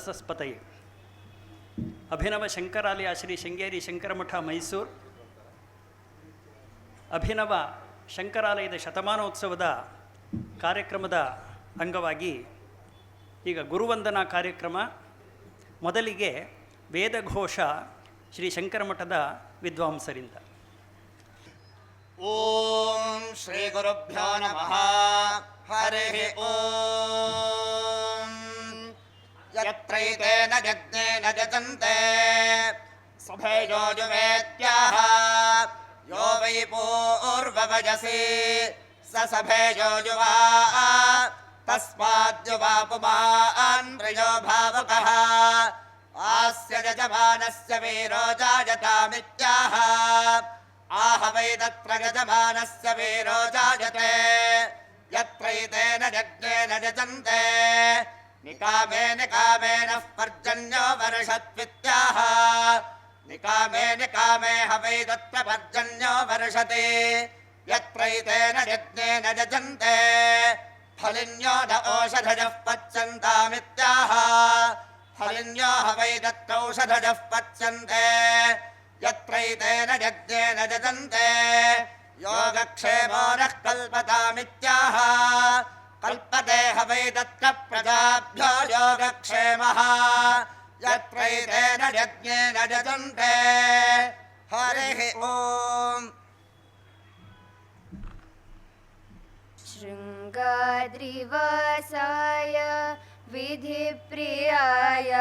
ಸರಸಸ್ಪತಯೇ. ಅಭಿನವ ಶಂಕರಾಲಯ ಶ್ರೀ ಶೃಂಗೇರಿ ಶಂಕರಮಠ ಮೈಸೂರು ಅಭಿನವ ಶಂಕರಾಲಯದ ಶತಮಾನೋತ್ಸವದ ಕಾರ್ಯಕ್ರಮದ ಅಂಗವಾಗಿ ಈಗ ಗುರುವಂದನಾ ಕಾರ್ಯಕ್ರಮ. ಮೊದಲಿಗೆ ವೇದಘೋಷ ಶ್ರೀ ಶಂಕರಮಠದ ವಿದ್ವಾಂಸರಿಂದ. ಓಂ ಶ್ರೀ ಗುರುಭ್ಯೋ ನಮಃ. ಹರಿ ಓಂ. ಯತ್ರೈತೇನ ಯಜ್ಞೇನ ಯಜಂತೆ ಸಭೇಯೋ ಯುವೇತ್ಯಾಹ ಯೋ ವೈ ಪೂರ್ವವಜಸಿ ಸ ಸಭೇಯೋ ಯುವಾ ತಸ್ಮಾದ್ಯುವಾ ಪುಮಾನ್ ಪ್ರಿಯೋ ಭಾವಕಃ ಆಸ್ಯ ಯಜಮಾನಸ್ಯ ವೀರೋ ಜಾಯತಾಮಿತ್ಯಾಹ ಆಹ ವೈ ತತ್ರ ಯಜಮಾನಸ್ಯ ವೀರೋ ಜಾಯತೆ. ಯತ್ರೈತೇನ ಯಜ್ಞೇನ ಯಜಂತೆ ನಿಕಾಮೇನ ಕಾಮೇನಃ ಪರ್ಜನ್ಯೋ ವರ್ಷತ್ವಿತ್ಯಾಹ ನಿಕಾಮೇನ ಕಾಮೇಹ ವೈ ತತ್ರ ಪರ್ಜನ್ಯೋ ವರ್ಷತಿ. ಯತ್ರೈತೇನ ಯಜ್ಞೇನ ಯಜಂತೆ ಫಲಿನ್ಯೋ ನ ಓಷಧಯಃ ಪಚ್ಯಂತಾಮಿತ್ಯಾಹ ಫಲಿನ್ಯೋ ಹ ವೈ ತತ್ರೌಷಧಯಃ ಪಚ್ಯಂತೆ. ಯತ್ರೈತೇನ ಯಜ್ಞೇನ ಯಜಂತೆ ಯೋಗಕ್ಷೇಮೋ ನಃ ಕಲ್ಪತಾಮಿತ್ಯಾಹ ಕಲ್ಪತೆ ಹ ವೈ ತತ್ರ ಪ್ರಜಾಭ್ಯೋ ಯೋಗಕ್ಷೇಮಃ. ಯತ್ರೈತೇನ ಯಜ್ಞೇನ ಯಜಂತೆ. ಹರಿ ಓಂ. ಶೃಂಗಾದ್ರಿವಾಸಾಯ ವಿಧಿಪ್ರಿಯಾಯ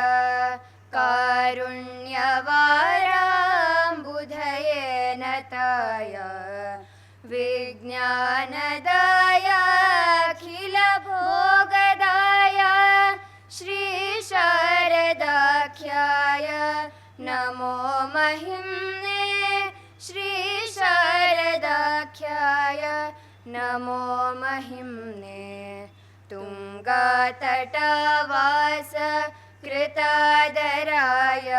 ಕಾರುಣ್ಯವಾರಾಂಬುಧಯೇ ನತಾಯ ವಿಜ್ಞಾನದಾಯ ಅಖಿಲ ಭೋಗದಾಯ ಶ್ರೀ ಶಾರದಾಖ್ಯಾಯ ನಮೋ ಮಹಿಮ್ನೇ. ಶ್ರೀ ಶಾರದಾಖ್ಯಾಯ ನಮೋ ಮಹಿಮ್ನೇ. ತುಂಗಾತಟವಾಸ ಕೃತಾದರಾಯ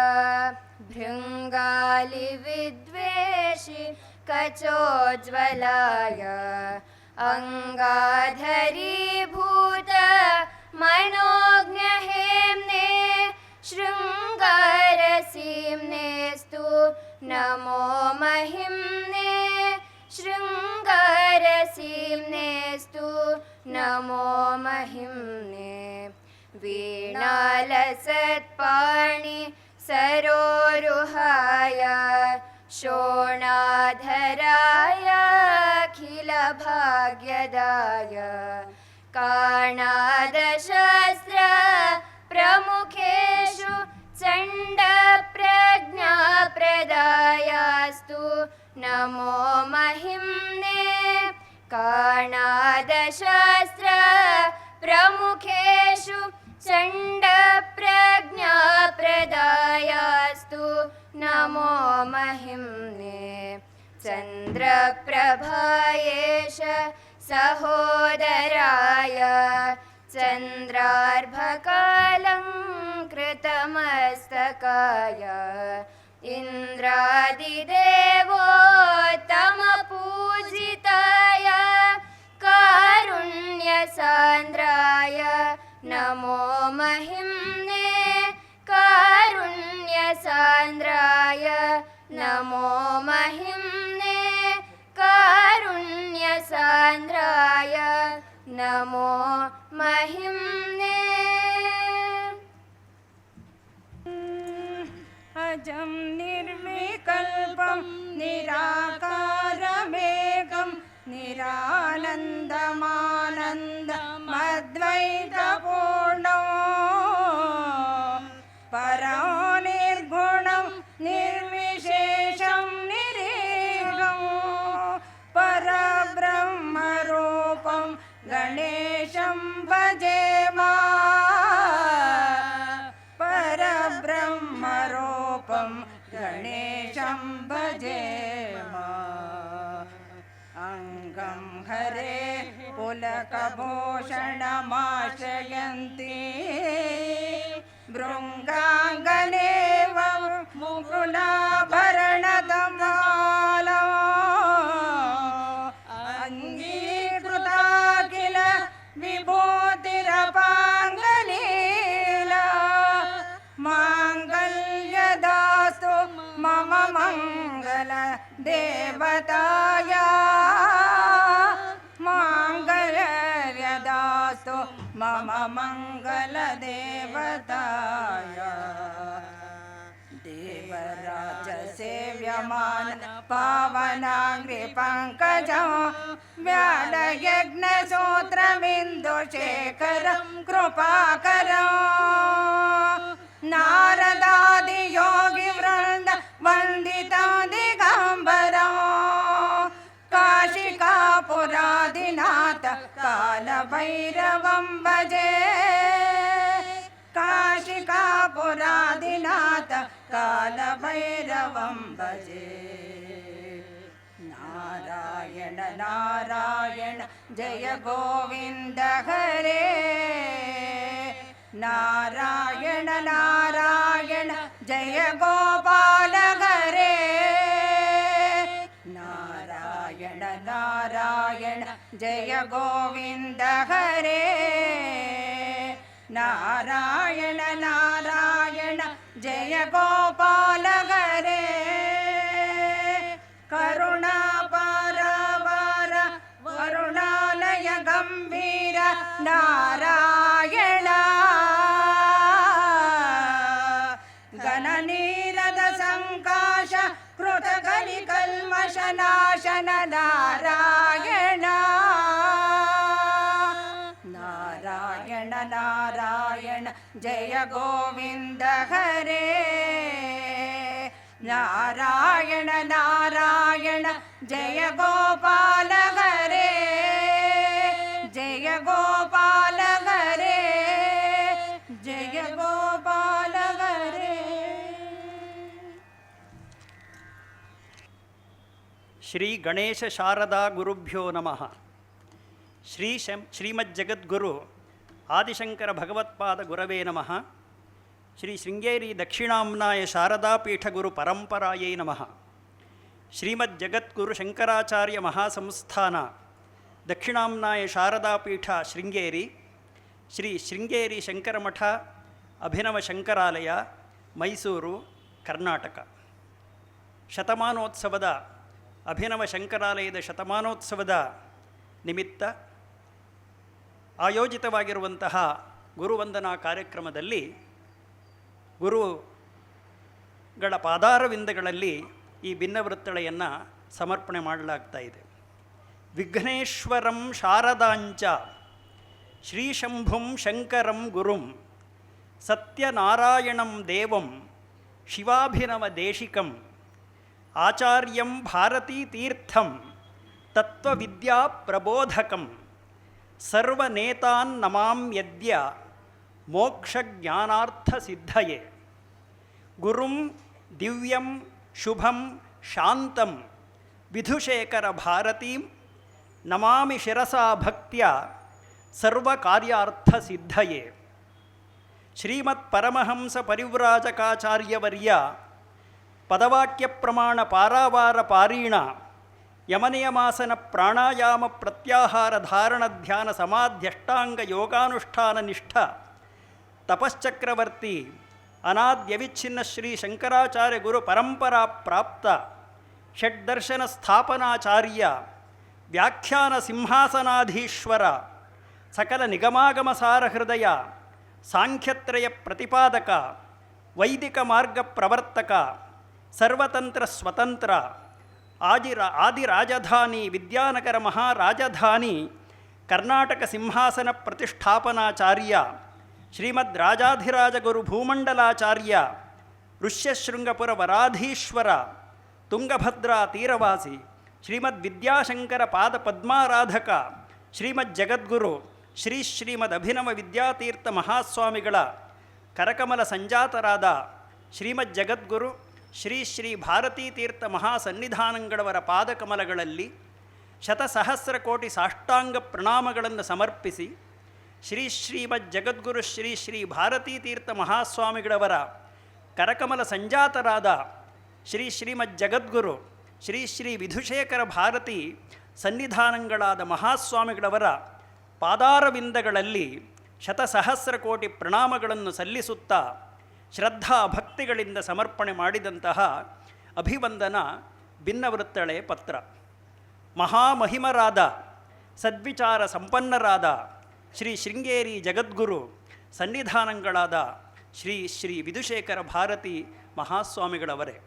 ಭೃಂಗಾಲಿ ವಿದ್ವೇಷಿ ಕಚೋಜ್ವಲಾಯ ಅಂಗಾಧರೀಭೂತ ಮನೋಜ್ಞಹೇಮ್ನೇ ಶೃಂಗಾರಸೀಮ್ನೇಸ್ತು ನಮೋ ಮಹಿಮ್ನೇ. ಶೃಂಗಾರಸೀಮ್ನೇಸ್ತು ನಮೋ ಮಹಿಮ್ನೇ. ವೀಣಾಲಸತ್ಪಾಣಿ ಸರೋರುಹಾಯ ಶೋಣಾಧರಾಯ ಅಖಿಲ ಭಾಗ್ಯದಾಯ ಕಾಣಾದಶಾಸ್ತ್ರ ಪ್ರಮುಖೇಷು ಚಂಡ ಪ್ರಜ್ಞಾ ಪ್ರದಾಯಾಸ್ತು ನಮೋ ಮಹಿಮ್ನೇ. ಕಾಣಾದಶಾಸ್ತ್ರ ಪ್ರಮುಖೇಷು ಚಂಡ ಪ್ರಜ್ಞಾ ಪ್ರದಾಯಾಸ್ತು ನಮೋ ಮಹಿಮ್ನೇ. ಚಂದ್ರಪ್ರಭಾಯೇಶ ಸಹೋದರಾಯ ಚಂದ್ರಾರ್ಭಕಾಲಂಕೃತಮಸ್ತಕಾಯ ಇಂದ್ರಾದಿದೇವೋತ್ತಮಪೂಜಿತಾಯ ಕಾರುಣ್ಯಸಾಂದ್ರಾಯ ನಮೋ ಮಹಿಮ್ನೇ. ಕಾರುಣ್ಯಸಾಂದ್ರಾಯ ನಮೋ ಮಹಿಮ್ನೇ. ಕಾರುಣ್ಯಸಾಂದ್ರಾಯ ನಮೋ ಮಹಿಮ್ನೇ. ಅಜಂ ನಿರ್ವಿಕಲ್ಪಂ ನಿರಾಕಾರಮೇಕಂ ನಿರಾನಂದಮಾನಂದಮದ್ವೈತಪೂರ್ಣಂ ಪರೋ ನಿರ್ಗುಣಂ ನಿರ್ವಿಶೇಷಂ ನಿರೀಹಂ ಪರಬ್ರಹ್ಮರೂಪಂ ಗಣೇಶಂ ಭಜೇಮಾ. ಪರಬ್ರಹ್ಮರೂಪಂ ಗಣೇಶಂ ಭಜೇಮಾ. ಅಂಗಂ ಹರೇ ಪುಲಕಭೂಷಣಮಾಶ್ರಯಂತಿ ಭೃಂಗಾಂಗನೇವ ಮುಕುಲಾಭರಣದಮಾಲಾ ಅಂಗೀಕೃತಾಖಿಲ ವಿಭೂತಿರಪಾಂಗಲೀಲಾ ಮಂಗಲ ದೇವತಾಯ ಮಾಂಗಲ್ಯದಾಸ್ತು ಮಮ ಮಂಗಲ ದೇವತಾಯ ದೇವರಾಜ ಸೇವ್ಯಮಾನ ಪಾವನಾಂಗ್ರಿ ಪಂಕಜಂ ವ್ಯಾಳಯಜ್ಞ ಸೂತ್ರಮಿಂದು ಶೇಖರಂ ಕೃಪಾಕರಂ ನಾರದಾದಿ ಯೋಗಿ ವೃಂದ ವಂದಿತಂ ದಿಗಂಬರಂ ಕಾಶಿಕಾಪುರಾದಿನಾಥ ಕಾಲಭೈರವಂ ಭಜೆ ಕಾಶಿಕಾಪುರಾದಿನಾಥ ಕಾಲಭೈರವಂ ಭಜೆ ನಾರಾಯಣ ನಾರಾಯಣ ಜಯ ಗೋವಿಂದ ಹರೇ ನಾರಾಯಣ ನಾರಾಯಣ ಜಯ ಗೋಪಾಲ ಹರೇ ನಾರಾಯಣ ನಾರಾಯಣ ಜಯ ಗೋವಿಂದ ಹರೇ ನಾರಾಯಣ ನಾರಾಯಣ ಜಯ ಗೋಪಾಲ ಹರೇ ಕರುಣಾಪಾರ ವಾರ ವರುಣಾಲಯ ಗಂಭೀರ ನಾರಾಯಣ ಗಣನೀರದ ಸಂಕಾಶ ಕೃತಕಲಿ ಕಲ್ಮಶ ನಾಶನ ನಾರಾಯಣ ನಾರಾಯಣ ನಾರಾಯಣ ಜಯ ಗೋವಿಂದ ಹರೇ ನಾರಾಯಣ ನಾರಾಯಣ ಜಯ ಗೋಪಾಲ ಹರೇ ಜಯ ಗೋಪಾಲ ಹರೇ ಜಯ ಗೋಪಾಲ ಹರೇ. ಶ್ರೀ ಗಣೇಶ ಶಾರದಾ ಗುರುಭ್ಯೋ ನಮಃ. ಶ್ರೀಮಜ್ಜಗದ್ಗುರು ಆದಿಶಂಕರ ಭಗವತ್ಪಾದ ಗುರವೇ ನಮಃ. ಶ್ರೀ ಶೃಂಗೇರಿ ದಕ್ಷಿಣಾಂನಾಯ ಶಾರದಾಪೀಠ ಗುರು ಪರಂಪರಾಯೇ ನಮಃ. ಶ್ರೀಮಜ್ಜಗದ್ಗುರು ಶಂಕರಾಚಾರ್ಯ ಮಹಾಸಂಸ್ಥಾನ ದಕ್ಷಿಣಾಂನಾಯ ಶಾರದಾಪೀಠ ಶೃಂಗೇರಿ, ಶ್ರೀ ಶೃಂಗೇರಿ ಶಂಕರಮಠ ಅಭಿನವ ಶಂಕರಾಲಯ, ಮೈಸೂರು, ಕರ್ನಾಟಕ. ಶತಮಾನೋತ್ಸವದ ಅಭಿನವ ಶಂಕರಾಲಯದ ಶತಮಾನೋತ್ಸವದ ನಿಮಿತ್ತ ಆಯೋಜಿತವಾಗಿರುವಂತಹ ಗುರುವಂದನಾ ಕಾರ್ಯಕ್ರಮದಲ್ಲಿ ಗುರುಗಳ ಪಾದಾರವಿಂದಗಳಲ್ಲಿ ಈ ಭಿನ್ನವೃತ್ತಳೆಯನ್ನು ಸಮರ್ಪಣೆ ಮಾಡಲಾಗ್ತಾ ಇದೆ. ವಿಘ್ನೇಶ್ವರಂ ಶಾರದಾಂಚ ಶ್ರೀಶಂಭುಂ ಶಂಕರಂ ಗುರುಂ ಸತ್ಯನಾರಾಯಣಂ ದೇವಂ ಶಿವಾಭಿನವ ದೇಶಿಕಂ ಆಚಾರ್ಯಂ ಭಾರತೀತೀರ್ಥಂ ತತ್ವವಿದ್ಯಾ ಪ್ರಬೋಧಕಂ ಸರ್ವನೇತಾನ್ ನಮಾಮ್ಯದ್ಯ ಮೋಕ್ಷಜ್ಞಾನಾರ್ಥಸಿದ್ಧಯೇ. ಗುರುಂ ದಿವ್ಯಂ ಶುಭಂ ಶಾಂತಂ ವಿಧುಶೇಖರ ಭಾರತೀಂ ನಮಾಮಿ ಶಿರಸಾ ಭಕ್ತ್ಯ ಸರ್ವಕಾರ್ಯಾರ್ಥಸಿದ್ಧಯೇ. ಶ್ರೀಮತ್ ಪರಮಹಂಸ ಪರಿವ್ರಾಜಕಾಚಾರ್ಯವರ್ಯ ಪದವಾಕ್ಯ ಪ್ರಮಾಣ ಪಾರಾವಾರ ಪಾರೀಣ ಯಮನಿಯಮಾಸನ ಪ್ರಾಣಾಯಾಮ ಪ್ರತ್ಯಾಹಾರ ಧಾರಣ ಧ್ಯಾನ ಸಮಾಧ್ಯಷ್ಟಾಂಗ ಯೋಗಾನುಷ್ಠಾನ ನಿಷ್ಠ ತಪಶ್ಚಕ್ರವರ್ತಿ ಅನಾದ್ಯವಿಚ್ಛಿನ್ನ ಶ್ರೀ ಶಂಕರಾಚಾರ್ಯ ಗುರು ಪರಂಪರಾ ಪ್ರಾಪ್ತ ಷಡ್ದರ್ಶನ ಸ್ಥಾಪನಾಚಾರ್ಯ ವ್ಯಾಖ್ಯಾನ ಸಿಂಹಾಸನಾಧೀಶ್ವರ ಸಕಲ ನಿಗಮಾಗಮಸಾರ ಹೃದಯ ಸಾಂಖ್ಯತ್ರಯ ಪ್ರತಿಪಾದಕ ವೈದಿಕ ಮಾರ್ಗ ಪ್ರವರ್ತಕ ಸರ್ವತಂತ್ರ ಸ್ವತಂತ್ರ ಆದಿರಾಜಧಾನಿ ವಿದ್ಯಾನಗರ ಮಹಾರಾಜಧಾನಿ ಕರ್ನಾಟಕ ಸಿಂಹಾಸನ ಪ್ರತಿಷ್ಠಾಪನಾಚಾರ್ಯ ಶ್ರೀಮದ್ ರಾಜಾಧಿರಾಜ ಗುರು ಭೂಮಂಡಲಾಚಾರ್ಯ ಋಷ್ಯಶೃಂಗಪುರ ವರಾಧೀಶ್ವರ ತುಂಗಭದ್ರಾ ತೀರವಾಸಿ ಶ್ರೀಮದ್ ವಿದ್ಯಾಶಂಕರ ಪಾದ ಪದ್ಮಾರಾಧಕ ಶ್ರೀಮದ್ ಜಗದ್ಗುರು ಶ್ರೀಮದ್ ಅಭಿನವ ವಿದ್ಯಾತೀರ್ಥ ಮಹಾಸ್ವಾಮಿಗಳ ಕರಕಮಲ ಸಂಜಾತರಾದ ಶ್ರೀಮದ್ ಜಗದ್ಗುರು ಶ್ರೀ ಭಾರತೀತೀರ್ಥ ಮಹಾಸನ್ನಿಧಾನಗಳವರ ಪಾದಕಮಲಗಳಲ್ಲಿ ಶತಸಹಸ್ರ ಕೋಟಿ ಸಾಷ್ಟಾಂಗ ಪ್ರಣಾಮಗಳನ್ನು ಸಮರ್ಪಿಸಿ ಶ್ರೀಮದ್ ಜಗದ್ಗುರು ಶ್ರೀ ಭಾರತೀತೀರ್ಥ ಮಹಾಸ್ವಾಮಿಗಳವರ ಕರಕಮಲ ಸಂಜಾತರಾದ ಶ್ರೀಮದ್ ಜಗದ್ಗುರು ಶ್ರೀ ವಿಧುಶೇಖರ ಭಾರತಿ ಸನ್ನಿಧಾನಗಳಾದ ಮಹಾಸ್ವಾಮಿಗಳವರ ಪಾದಾರವಿಂದಗಳಲ್ಲಿ ಶತಸಹಸ್ರ ಕೋಟಿ ಪ್ರಣಾಮಗಳನ್ನು ಸಲ್ಲಿಸುತ್ತಾ ಶ್ರದ್ಧಾ ಭಕ್ತಿಗಳಿಂದ ಸಮರ್ಪಣೆ ಮಾಡಿದಂತಹ ಅಭಿವಂದನ ಭಿನ್ನವೃತ್ತಳೆ ಪತ್ರ. ಮಹಾಮಹಿಮರಾದ ಸದ್ವಿಚಾರ ಸಂಪನ್ನರಾದ ಶ್ರೀ ಶೃಂಗೇರಿ ಜಗದ್ಗುರು ಸನ್ನಿಧಾನಗಳಾದ ಶ್ರೀ ಶ್ರೀ ವಿಧುಶೇಖರ ಭಾರತಿ ಮಹಾಸ್ವಾಮಿಗಳವರೇ.